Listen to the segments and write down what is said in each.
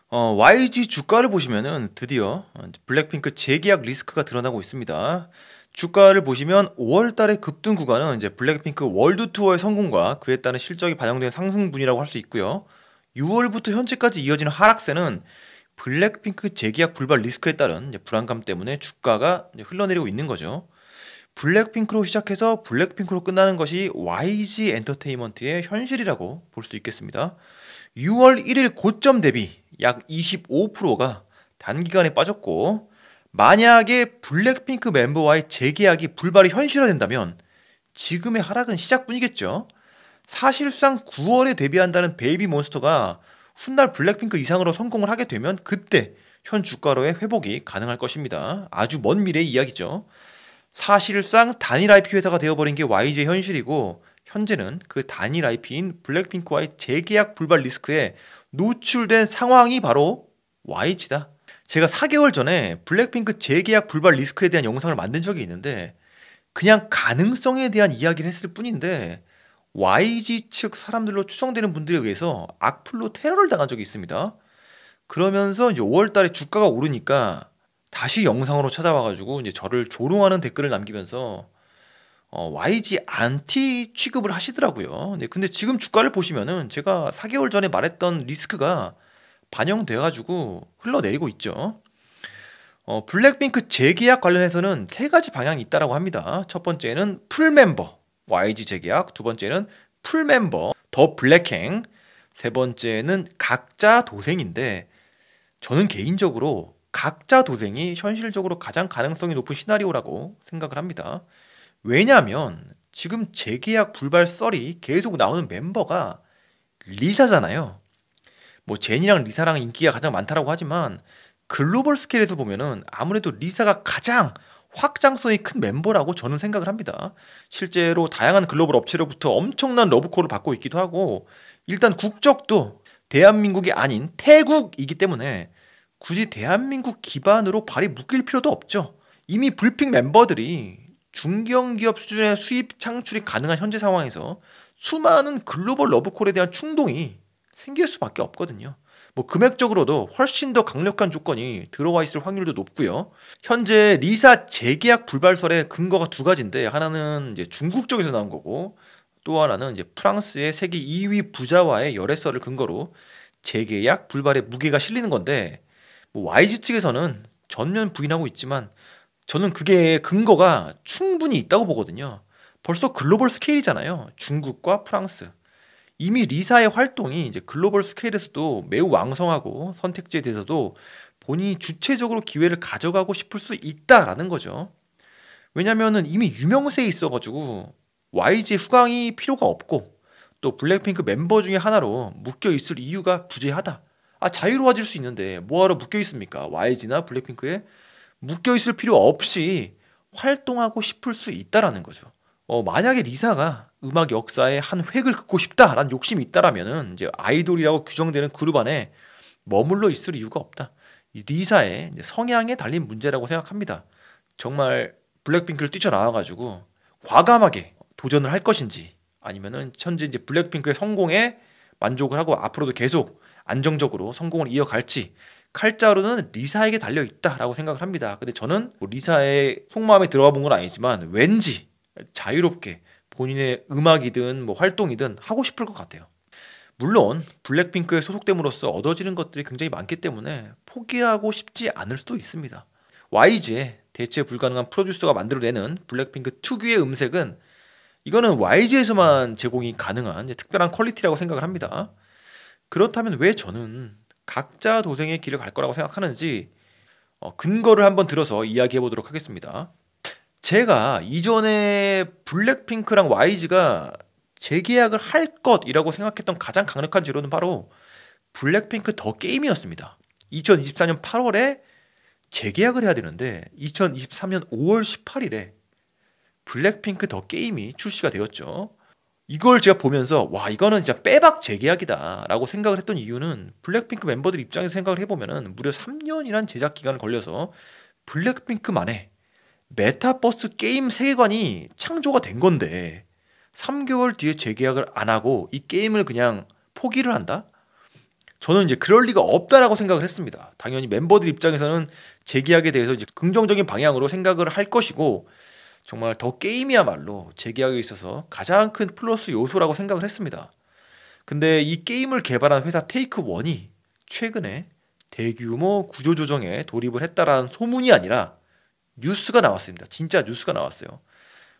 YG 주가를 보시면은 드디어 블랙핑크 재계약 리스크가 드러나고 있습니다. 주가를 보시면 5월 달의 급등 구간은 이제 블랙핑크 월드 투어의 성공과 그에 따른 실적이 반영된 상승분이라고 할 수 있고요. 6월부터 현재까지 이어지는 하락세는 블랙핑크 재계약 불발 리스크에 따른 이제 불안감 때문에 주가가 이제 흘러내리고 있는 거죠. 블랙핑크로 시작해서 블랙핑크로 끝나는 것이 YG 엔터테인먼트의 현실이라고 볼 수 있겠습니다. 6월 1일 고점 대비 약 25%가 단기간에 빠졌고, 만약에 블랙핑크 멤버와의 재계약이 불발이 현실화된다면 지금의 하락은 시작뿐이겠죠. 사실상 9월에 데뷔한다는 베이비몬스터가 훗날 블랙핑크 이상으로 성공을 하게 되면 그때 현 주가로의 회복이 가능할 것입니다. 아주 먼 미래의 이야기죠. 사실상 단일 IP 회사가 되어버린 게 YG의 현실이고, 현재는 그 단일 IP인 블랙핑크와의 재계약 불발 리스크에 노출된 상황이 바로 YG다. 제가 4개월 전에 블랙핑크 재계약 불발 리스크에 대한 영상을 만든 적이 있는데, 그냥 가능성에 대한 이야기를 했을 뿐인데 YG 측 사람들로 추정되는 분들에 의해서 악플로 테러를 당한 적이 있습니다. 그러면서 이제 5월 달에 주가가 오르니까 다시 영상으로 찾아와가지고 이제 저를 조롱하는 댓글을 남기면서 YG 안티 취급을 하시더라고요. 네, 근데 지금 주가를 보시면은 제가 4개월 전에 말했던 리스크가 반영돼가지고 흘러내리고 있죠. 블랙핑크 재계약 관련해서는 세 가지 방향이 있다라고 합니다. 첫 번째는 풀멤버 YG 재계약, 두 번째는 풀멤버 더 블랙행, 세 번째는 각자 도생인데, 저는 개인적으로 각자 도생이 현실적으로 가장 가능성이 높은 시나리오라고 생각을 합니다. 왜냐하면 지금 재계약 불발 썰이 계속 나오는 멤버가 리사잖아요. 뭐 제니랑 리사랑 인기가 가장 많다라고 하지만 글로벌 스케일에서 보면은 아무래도 리사가 가장 확장성이 큰 멤버라고 저는 생각을 합니다. 실제로 다양한 글로벌 업체로부터 엄청난 러브콜을 받고 있기도 하고, 일단 국적도 대한민국이 아닌 태국이기 때문에 굳이 대한민국 기반으로 발이 묶일 필요도 없죠. 이미 불핑 멤버들이 중견기업 수준의 수입 창출이 가능한 현재 상황에서 수많은 글로벌 러브콜에 대한 충동이 생길 수밖에 없거든요. 뭐 금액적으로도 훨씬 더 강력한 조건이 들어와 있을 확률도 높고요. 현재 리사 재계약 불발설의 근거가 두 가지인데, 하나는 이제 중국 쪽에서 나온 거고, 또 하나는 이제 프랑스의 세계 2위 부자와의 열애설을 근거로 재계약 불발의 무게가 실리는 건데, 뭐 YG 측에서는 전면 부인하고 있지만 저는 그게 근거가 충분히 있다고 보거든요. 벌써 글로벌 스케일이잖아요. 중국과 프랑스. 이미 리사의 활동이 이제 글로벌 스케일에서도 매우 왕성하고 선택지에 대해서도 본인이 주체적으로 기회를 가져가고 싶을 수 있다라는 거죠. 왜냐면은 이미 유명세에 있어가지고 YG의 후광이 필요가 없고, 또 블랙핑크 멤버 중에 하나로 묶여 있을 이유가 부재하다. 자유로워질 수 있는데 뭐하러 묶여 있습니까? YG나 블랙핑크에 묶여 있을 필요 없이 활동하고 싶을 수 있다라는 거죠. 만약에 리사가 음악 역사의 한 획을 긋고 싶다라는 욕심이 있다라면은 이제 아이돌이라고 규정되는 그룹 안에 머물러 있을 이유가 없다. 이 리사의 이제 성향에 달린 문제라고 생각합니다. 정말 블랙핑크를 뛰쳐나와가지고 과감하게 도전을 할 것인지, 아니면은 현재 이제 블랙핑크의 성공에 만족을 하고 앞으로도 계속 안정적으로 성공을 이어갈지, 칼자루는 리사에게 달려 있다라고 생각을 합니다. 근데 저는 뭐 리사의 속마음에 들어가 본 건 아니지만 왠지 자유롭게 본인의 음악이든 뭐 활동이든 하고 싶을 것 같아요. 물론 블랙핑크에 소속됨으로써 얻어지는 것들이 굉장히 많기 때문에 포기하고 싶지 않을 수도 있습니다. YG의 대체 불가능한 프로듀서가 만들어내는 블랙핑크 특유의 음색은, 이거는 YG에서만 제공이 가능한 특별한 퀄리티라고 생각을 합니다. 그렇다면 왜 저는 각자 도생의 길을 갈 거라고 생각하는지 근거를 한번 들어서 이야기해 보도록 하겠습니다. 제가 이전에 블랙핑크랑 YG가 재계약을 할 것이라고 생각했던 가장 강력한 재료는 바로 블랙핑크 더 게임이었습니다. 2024년 8월에 재계약을 해야 되는데 2023년 5월 18일에 블랙핑크 더 게임이 출시가 되었죠. 이걸 제가 보면서 와, 이거는 진짜 빼박 재계약이다 라고 생각을 했던 이유는, 블랙핑크 멤버들 입장에서 생각을 해보면은 무려 3년이란 제작 기간을 걸려서 블랙핑크만의 메타버스 게임 세계관이 창조가 된 건데 3개월 뒤에 재계약을 안 하고 이 게임을 그냥 포기를 한다? 저는 이제 그럴 리가 없다라고 생각을 했습니다. 당연히 멤버들 입장에서는 재계약에 대해서 이제 긍정적인 방향으로 생각을 할 것이고 정말 더 게임이야말로 재계약에 있어서 가장 큰 플러스 요소라고 생각을 했습니다. 근데 이 게임을 개발한 회사 테이크원이 최근에 대규모 구조조정에 돌입을 했다라는 소문이 아니라 뉴스가 나왔습니다. 진짜 뉴스가 나왔어요.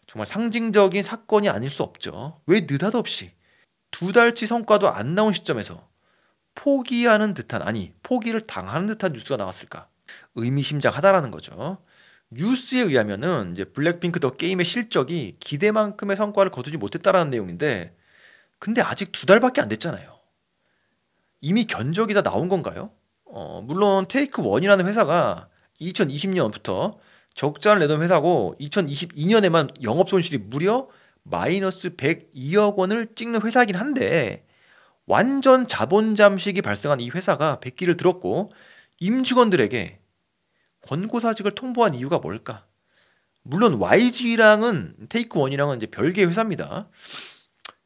정말 상징적인 사건이 아닐 수 없죠. 왜 느닷없이 2달치 성과도 안 나온 시점에서 포기하는 듯한, 아니 포기를 당하는 듯한 뉴스가 나왔을까? 의미심장하다라는 거죠. 뉴스에 의하면은 이제 블랙핑크 더 게임의 실적이 기대만큼의 성과를 거두지 못했다라는 내용인데, 근데 아직 2달밖에 안 됐잖아요. 이미 견적이 다 나온 건가요? 물론 테이크원이라는 회사가 2020년부터 적자를 내던 회사고 2022년에만 영업 손실이 무려 마이너스 102억 원을 찍는 회사이긴 한데, 완전 자본 잠식이 발생한 이 회사가 백기를 들었고 임직원들에게 권고사직을 통보한 이유가 뭘까? 물론 YG랑은 테이크원이랑은 이제 별개의 회사입니다.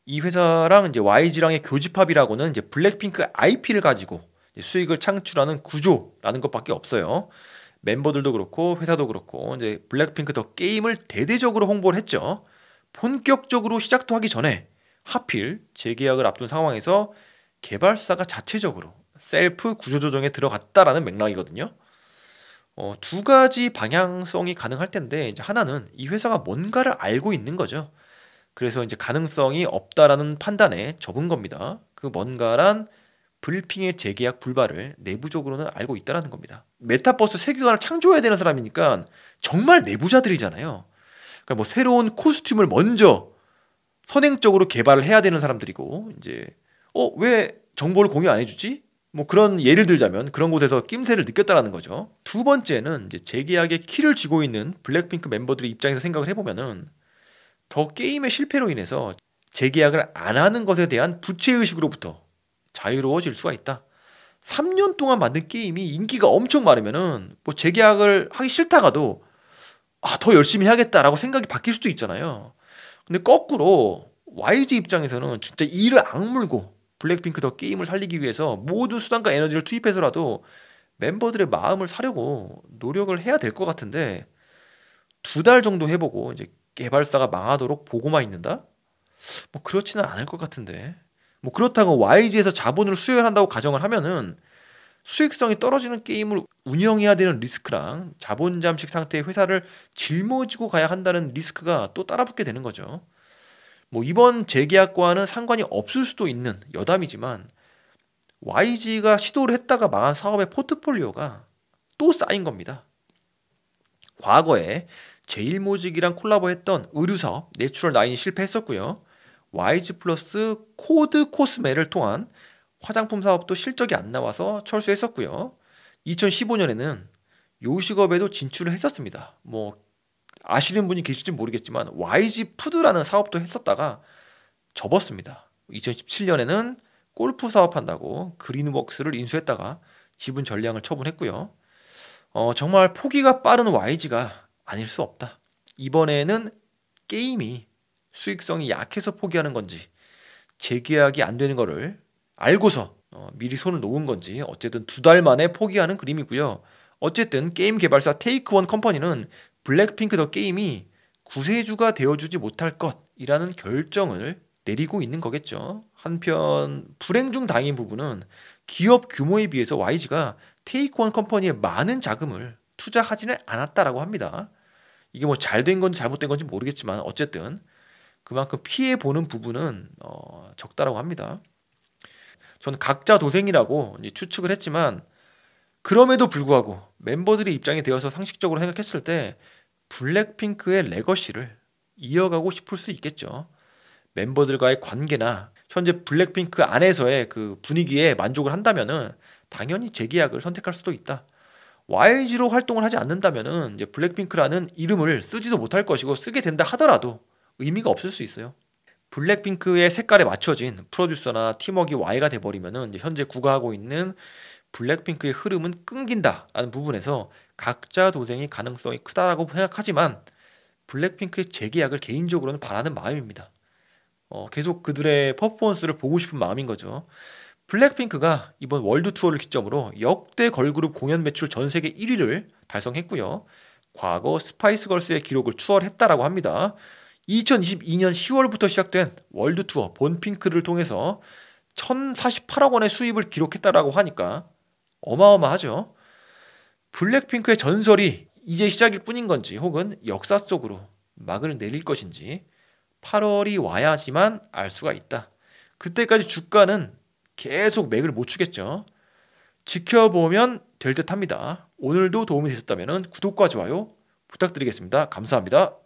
이 회사랑 이제 YG랑의 교집합이라고는 이제 블랙핑크 IP를 가지고 수익을 창출하는 구조라는 것밖에 없어요. 멤버들도 그렇고 회사도 그렇고 이제 블랙핑크 더 게임을 대대적으로 홍보를 했죠. 본격적으로 시작도 하기 전에 하필 재계약을 앞둔 상황에서 개발사가 자체적으로 셀프 구조조정에 들어갔다라는 맥락이거든요. 두 가지 방향성이 가능할 텐데, 이제 하나는 이 회사가 뭔가를 알고 있는 거죠. 그래서 이제 가능성이 없다라는 판단에 접은 겁니다. 그 뭔가란 불핑의 재계약 불발을 내부적으로는 알고 있다라는 겁니다. 메타버스 세계관을 창조해야 되는 사람이니까 정말 내부자들이잖아요. 그러니까 뭐 새로운 코스튬을 먼저 선행적으로 개발을 해야 되는 사람들이고, 이제 왜 정보를 공유 안 해주지? 뭐 그런 예를 들자면 그런 곳에서 낌새를 느꼈다라는 거죠. 두 번째는 이제 재계약의 키를 쥐고 있는 블랙핑크 멤버들의 입장에서 생각을 해보면은 더 게임의 실패로 인해서 재계약을 안 하는 것에 대한 부채의식으로부터 자유로워질 수가 있다. 3년 동안 만든 게임이 인기가 엄청 많으면은 뭐 재계약을 하기 싫다가도 더 열심히 해야겠다라고 생각이 바뀔 수도 있잖아요. 근데 거꾸로 YG 입장에서는 진짜 이를 악물고 블랙핑크 더 게임을 살리기 위해서 모든 수단과 에너지를 투입해서라도 멤버들의 마음을 사려고 노력을 해야 될 것 같은데, 2달 정도 해보고 이제 개발사가 망하도록 보고만 있는다? 뭐 그렇지는 않을 것 같은데. 뭐 그렇다고 YG에서 자본을 수혈한다고 가정을 하면은 수익성이 떨어지는 게임을 운영해야 되는 리스크랑 자본 잠식 상태의 회사를 짊어지고 가야 한다는 리스크가 또 따라붙게 되는 거죠. 뭐 이번 재계약과는 상관이 없을 수도 있는 여담이지만 YG가 시도를 했다가 망한 사업의 포트폴리오가 또 쌓인 겁니다. 과거에 제일모직이랑 콜라보했던 의류사업 내추럴 나인이 실패했었고요. YG 플러스 코드 코스메를 통한 화장품 사업도 실적이 안 나와서 철수했었고요. 2015년에는 요식업에도 진출을 했었습니다. 뭐 아시는 분이 계실지 모르겠지만 YG 푸드라는 사업도 했었다가 접었습니다. 2017년에는 골프 사업한다고 그린웍스를 인수했다가 지분 전량을 처분했고요. 정말 포기가 빠른 YG가 아닐 수 없다. 이번에는 게임이 수익성이 약해서 포기하는 건지 재계약이 안 되는 거를 알고서 미리 손을 놓은 건지 어쨌든 2달 만에 포기하는 그림이고요. 어쨌든 게임 개발사 테이크원 컴퍼니는 블랙핑크 더 게임이 구세주가 되어주지 못할 것이라는 결정을 내리고 있는 거겠죠. 한편 불행 중 다행인 부분은 기업 규모에 비해서 YG가 테이크원 컴퍼니에 많은 자금을 투자하지는 않았다라고 합니다. 이게 뭐 잘된 건지 잘못된 건지 모르겠지만 어쨌든 그만큼 피해 보는 부분은 적다라고 합니다. 저는 각자 도생이라고 이제 추측을 했지만 그럼에도 불구하고 멤버들의 입장이 되어서 상식적으로 생각했을 때 블랙핑크의 레거시를 이어가고 싶을 수 있겠죠. 멤버들과의 관계나 현재 블랙핑크 안에서의 그 분위기에 만족을 한다면은 당연히 재계약을 선택할 수도 있다. YG로 활동을 하지 않는다면은 이제 블랙핑크라는 이름을 쓰지도 못할 것이고 쓰게 된다 하더라도 의미가 없을 수 있어요. 블랙핑크의 색깔에 맞춰진 프로듀서나 팀워크가 Y가 돼버리면은 이제 현재 구가하고 있는 블랙핑크의 흐름은 끊긴다라는 부분에서 각자 도생의 가능성이 크다라고 생각하지만 블랙핑크의 재계약을 개인적으로는 바라는 마음입니다. 계속 그들의 퍼포먼스를 보고 싶은 마음인 거죠. 블랙핑크가 이번 월드 투어를 기점으로 역대 걸그룹 공연 매출 전 세계 1위를 달성했고요. 과거 스파이스 걸스의 기록을 추월했다라고 합니다. 2022년 10월부터 시작된 월드 투어 본핑크를 통해서 1,048억 원의 수입을 기록했다라고 하니까 어마어마하죠. 블랙핑크의 전설이 이제 시작일 뿐인 건지 혹은 역사 속으로 막을 내릴 것인지 8월이 와야지만 알 수가 있다. 그때까지 주가는 계속 맥을 못 추겠죠. 지켜보면 될 듯합니다. 오늘도 도움이 되셨다면 구독과 좋아요 부탁드리겠습니다. 감사합니다.